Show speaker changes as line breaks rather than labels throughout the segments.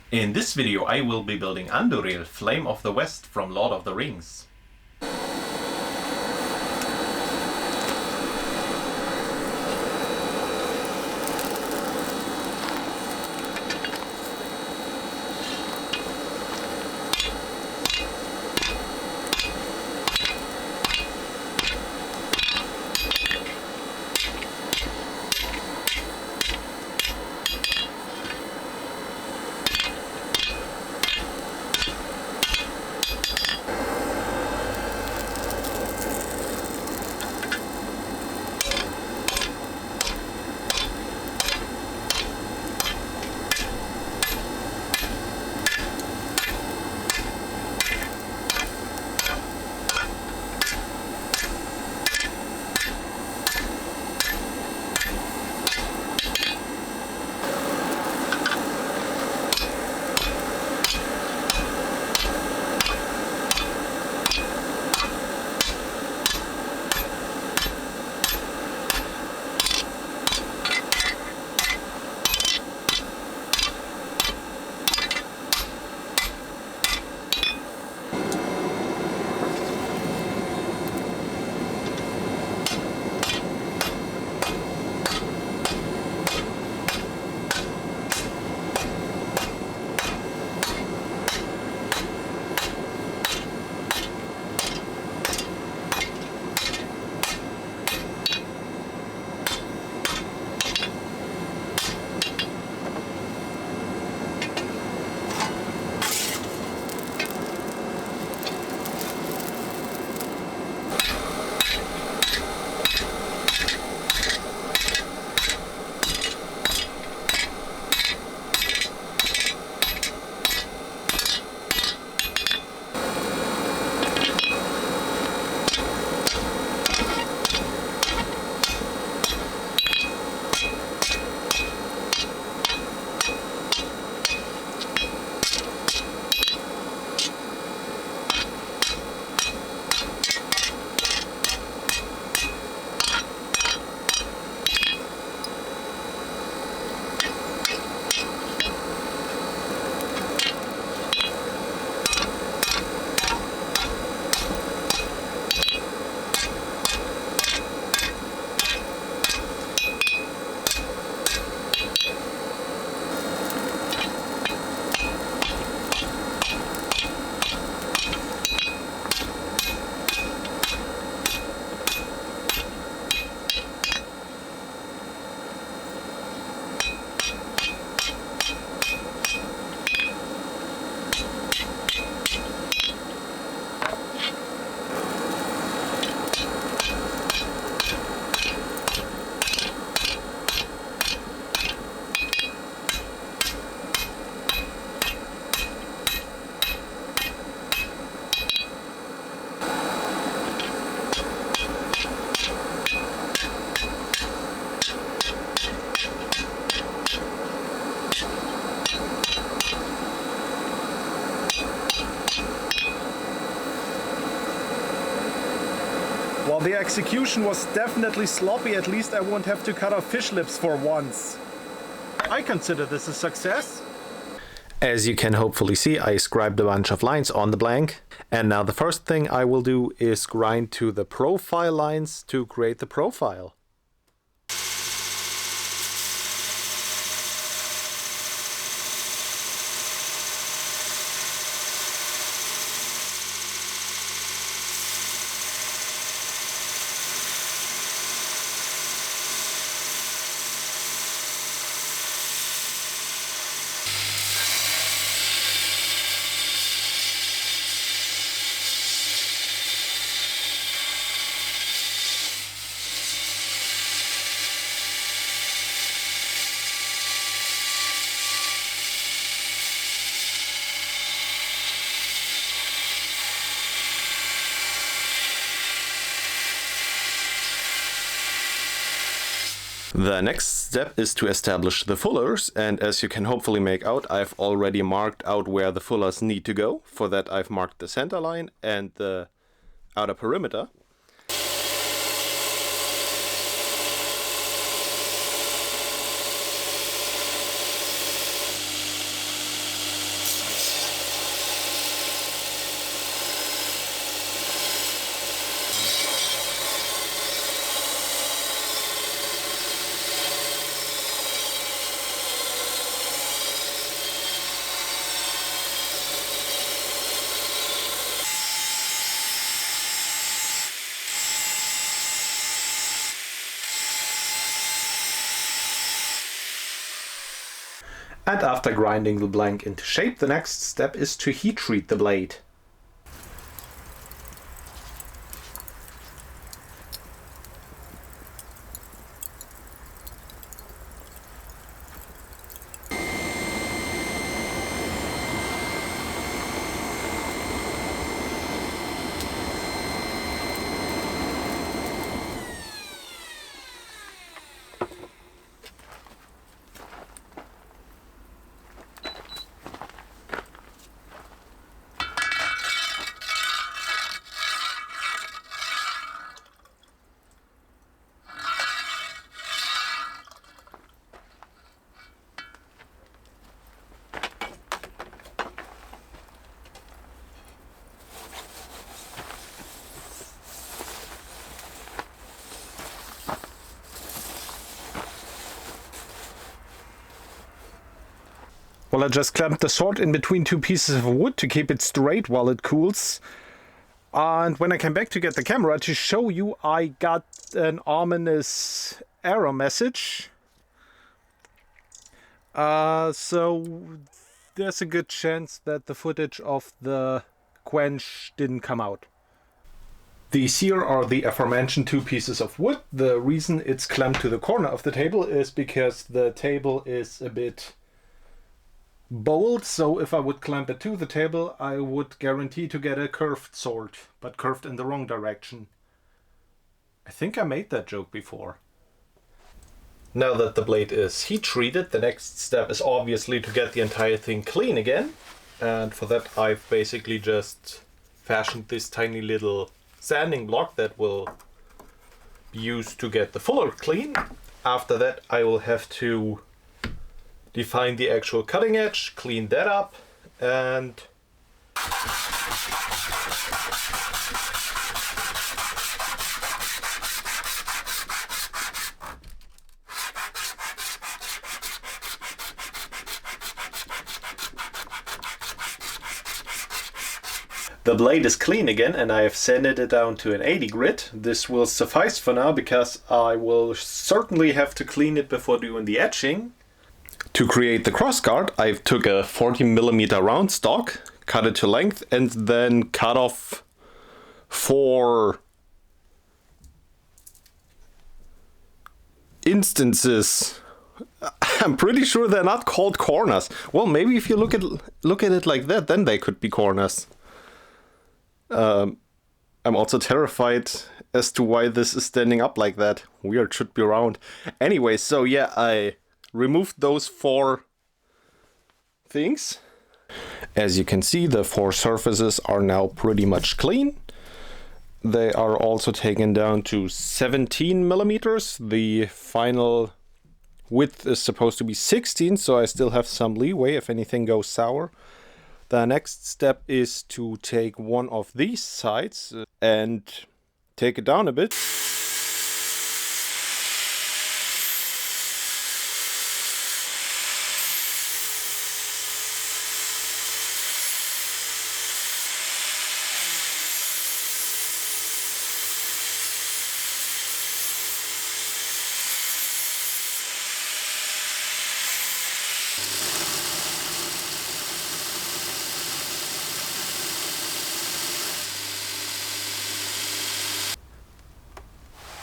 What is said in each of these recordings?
In this video I will be building Andúril, Flame of the West from Lord of the Rings.
While the execution was definitely sloppy, at least I won't have to cut off fish lips for once. I consider this a success.
As you can hopefully see, I scribed a bunch of lines on the blank. And now the first thing I will do is grind to the profile lines to create the profile. The next step is to establish the fullers, and as you can hopefully make out, I've already marked out where the fullers need to go. For that I've marked the center line and the outer perimeter. And after grinding the blank into shape, the next step is to heat treat the blade.
Well, I just clamped the sword in between two pieces of wood to keep it straight while it cools. And when I came back to get the camera to show you, I got an ominous error message. So there's a good chance that the footage of the quench didn't come out. These here are the aforementioned two pieces of wood. The reason it's clamped to the corner of the table is because the table is a bit bold, so if I would clamp it to the table, I would guarantee to get a curved sword, but curved in the wrong direction. I think I made that joke before. Now that the blade is heat treated, the next step is obviously to get the entire thing clean again. And for that I've basically just fashioned this tiny little sanding block that will be used to get the fuller clean. After that I will have to define the actual cutting edge, clean that up, and the blade is clean again, and I have sanded it down to an 80 grit. This will suffice for now because I will certainly have to clean it before doing the etching. To create the crossguard, I took a 40mm round stock, cut it to length, and then cut off 4 instances. I'm pretty sure they're not called corners. Well, maybe if you look at it like that, then they could be corners. I'm also terrified as to why this is standing up like that. Weird, should be round. Anyway, so yeah, I removed those 4 things. As you can see, the 4 surfaces are now pretty much clean. They are also taken down to 17mm. The final width is supposed to be 16, so I still have some leeway if anything goes sour. The next step is to take one of these sides and take it down a bit.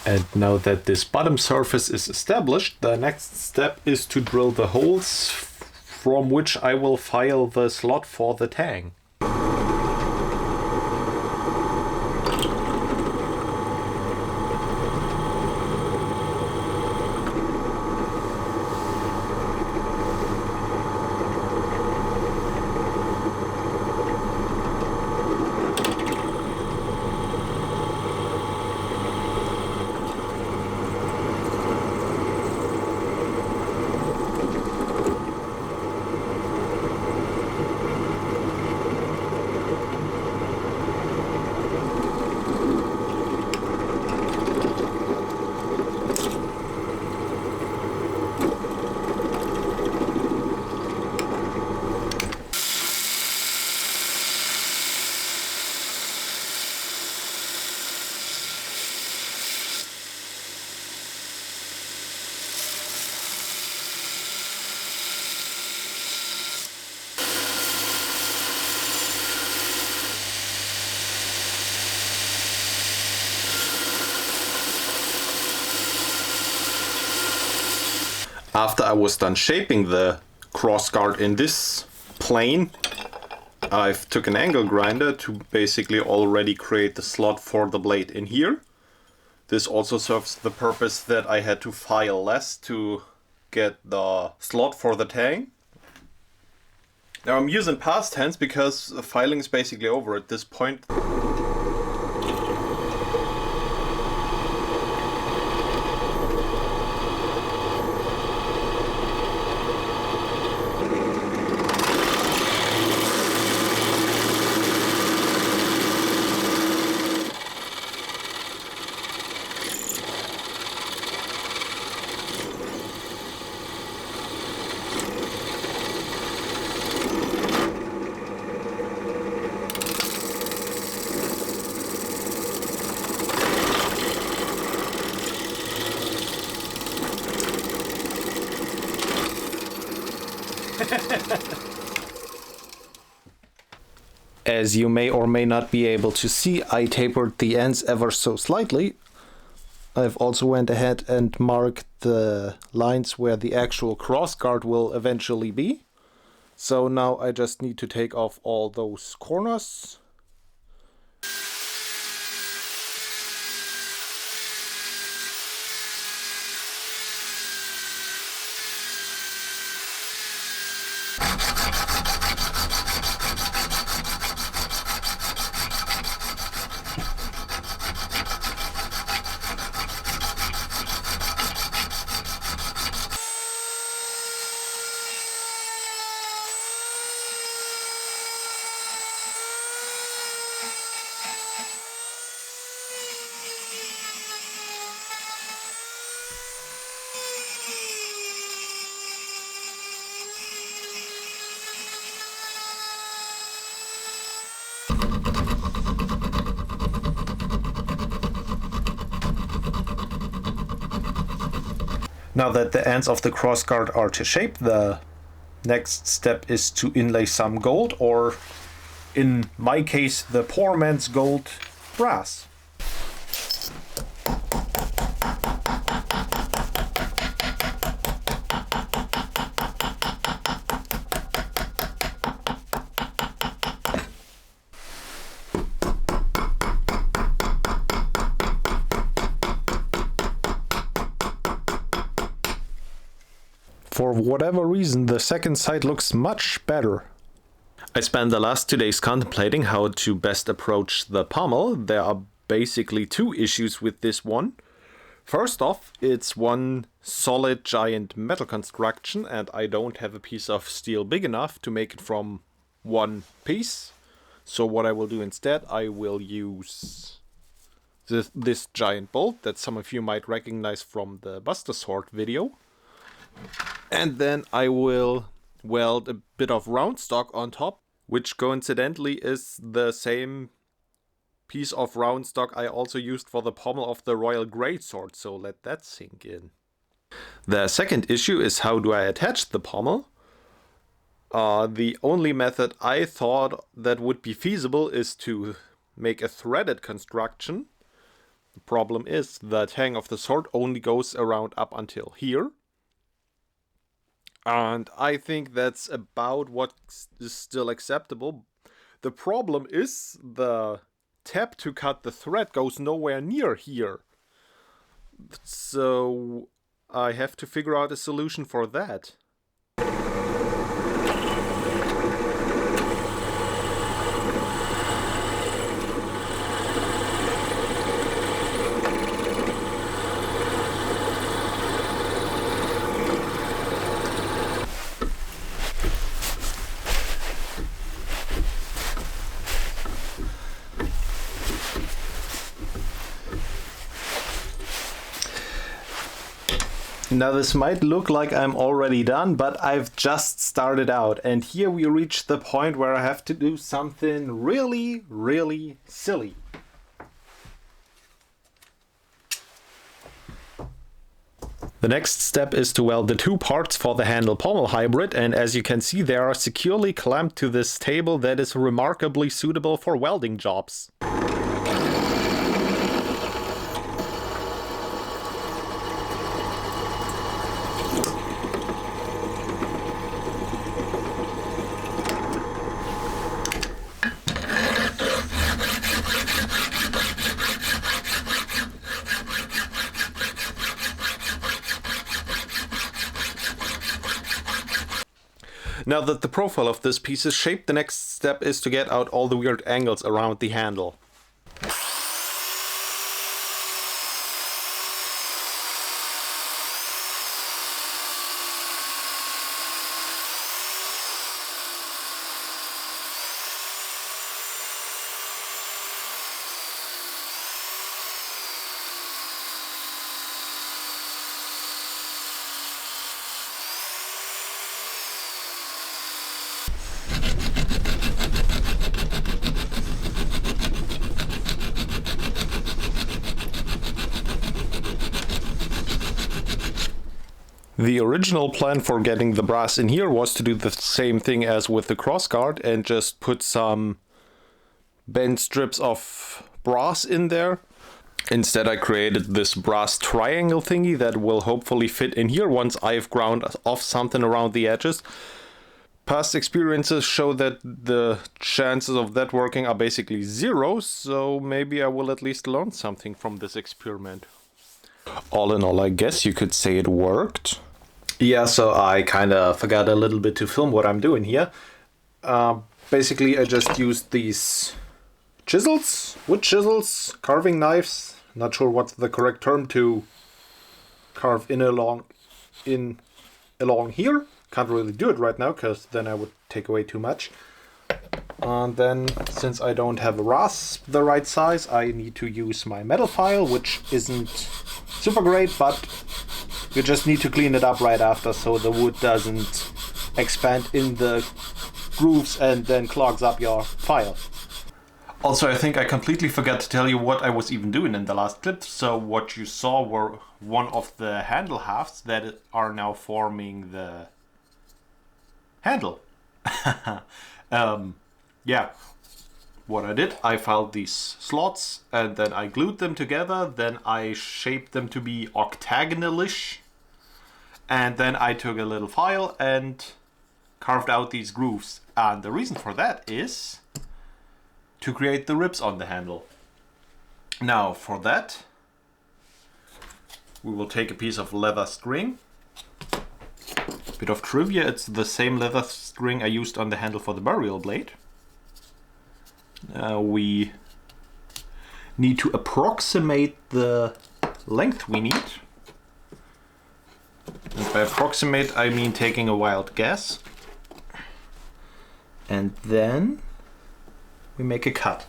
And now that this bottom surface is established, the next step is to drill the holes from which I will file the slot for the tang.
after I was done shaping the crossguard in this plane, I've took an angle grinder to basically already create the slot for the blade in here. This also serves the purpose that I had to file less to get the slot for the tang. Now I'm using past tense because the filing is basically over at this point. As you may or may not be able to see, I tapered the ends ever so slightly. I've also went ahead and marked the lines where the actual crossguard will eventually be. So now I just need to take off all those corners. Now that the ends of the crossguard are to shape, the next step is to inlay some gold, or in my case, the poor man's gold, brass. For whatever reason, the second side looks much better. I spent the last 2 days contemplating how to best approach the pommel. There are basically two issues with this one. First off, it's one solid giant metal construction, and I don't have a piece of steel big enough to make it from one piece. So what I will do instead, I will use this giant bolt that some of you might recognize from the Buster Sword video. And then I will weld a bit of round stock on top, which coincidentally is the same piece of round stock I also used for the pommel of the Royal Greatsword, so let that sink in. The second issue is how do I attach the pommel? The only method I thought that would be feasible is to make a threaded construction. The problem is the tang of the sword only goes around up until here. And I think that's about what is still acceptable. The problem is the tab to cut the thread goes nowhere near here. So I have to figure out a solution for that. Now this might look like I'm already done, but I've just started out, and here we reach the point where I have to do something really, really silly. The next step is to weld the two parts for the handle pommel hybrid, and as you can see they are securely clamped to this table that is remarkably suitable for welding jobs. Now that the profile of this piece is shaped, the next step is to get out all the weird angles around the handle. The original plan for getting the brass in here was to do the same thing as with the crossguard and just put some bent strips of brass in there. Instead, I created this brass triangle thingy that will hopefully fit in here once I've ground off something around the edges. Past experiences show that the chances of that working are basically zero, so maybe I will at least learn something from this experiment. All in all, I guess you could say it worked.
Yeah, so I kind of forgot a little bit to film what I'm doing here. Basically, I just used these chisels, wood chisels, carving knives. Not sure what's the correct term to carve in along here. Can't really do it right now because then I would take away too much. And then, since I don't have a rasp the right size, I need to use my metal file, which isn't super great, but you just need to clean it up right after so the wood doesn't expand in the grooves and then clogs up your file.
Also, I think I completely forgot to tell you what I was even doing in the last clip. So what you saw were one of the handle halves that are now forming the handle. Yeah, what I did, I found these slots and then I glued them together. Then I shaped them to be octagonalish. And then I took a little file and carved out these grooves. And the reason for that is to create the ribs on the handle. Now for that, we will take a piece of leather string. Bit of trivia, it's the same leather string I used on the handle for the burial blade. We need to approximate the length we need. And by approximate, I mean taking a wild guess. And then we make a cut.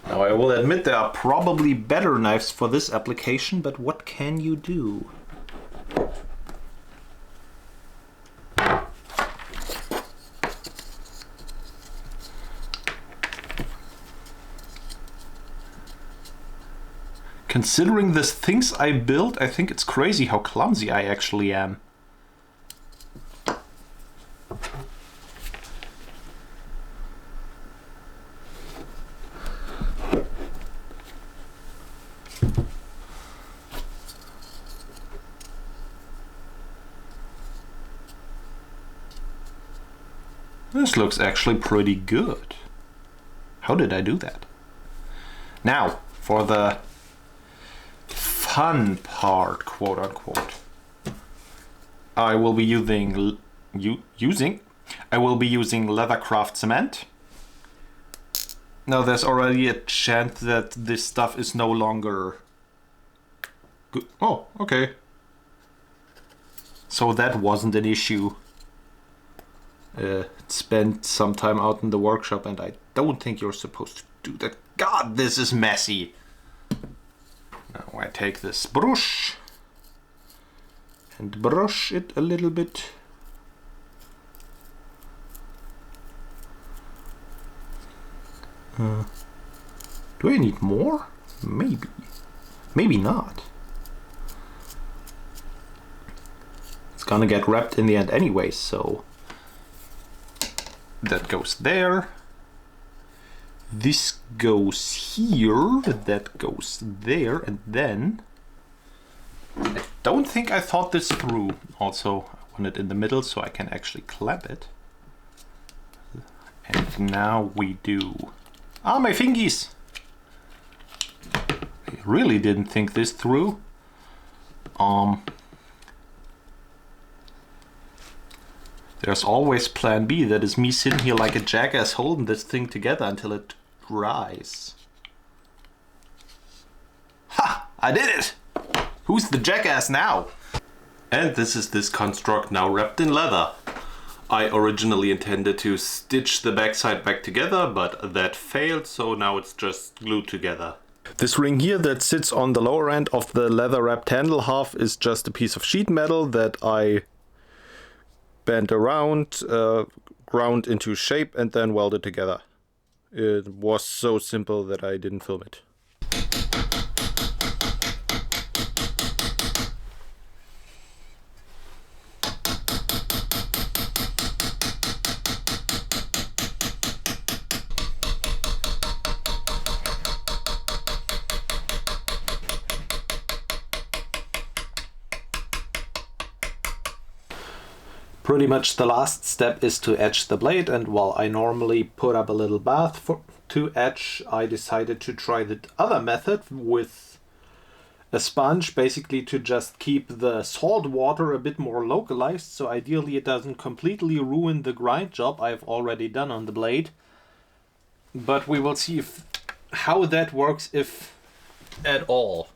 Now I will admit there are probably better knives for this application, but what can you do? Considering the things I built, I think it's crazy how clumsy I actually am. This looks actually pretty good. How did I do that? Now, for the fun part, quote unquote, I will be using Leathercraft cement. Now there's already a chance that this stuff is no longer good. Oh, okay. So that wasn't an issue. Spent some time out in the workshop and I don't think you're supposed to do that. God, this is messy. Now I take this brush and brush it a little bit. Do I need more? Maybe. Maybe not. It's gonna get wrapped in the end anyway, so that goes there. This goes here, that goes there, and then I don't think I thought this through. Also, I want it in the middle so I can actually clamp it. And now we do... Ah, my fingies! I really didn't think this through. There's always plan B. That is me sitting here like a jackass holding this thing together until it dries. Ha! I did it! Who's the jackass now? And this is this construct now wrapped in leather. I originally intended to stitch the backside back together, but that failed, so now it's just glued together.
This ring here that sits on the lower end of the leather wrapped handle half is just a piece of sheet metal that I bent around, ground into shape and then welded together. It was so simple that I didn't film it.
Pretty much the last step is to etch the blade, and while I normally put up a little bath to etch, I decided to try the other method with a sponge, basically to just keep the salt water a bit more localized, so ideally it doesn't completely ruin the grind job I've already done on the blade. But we will see how that works, if at all.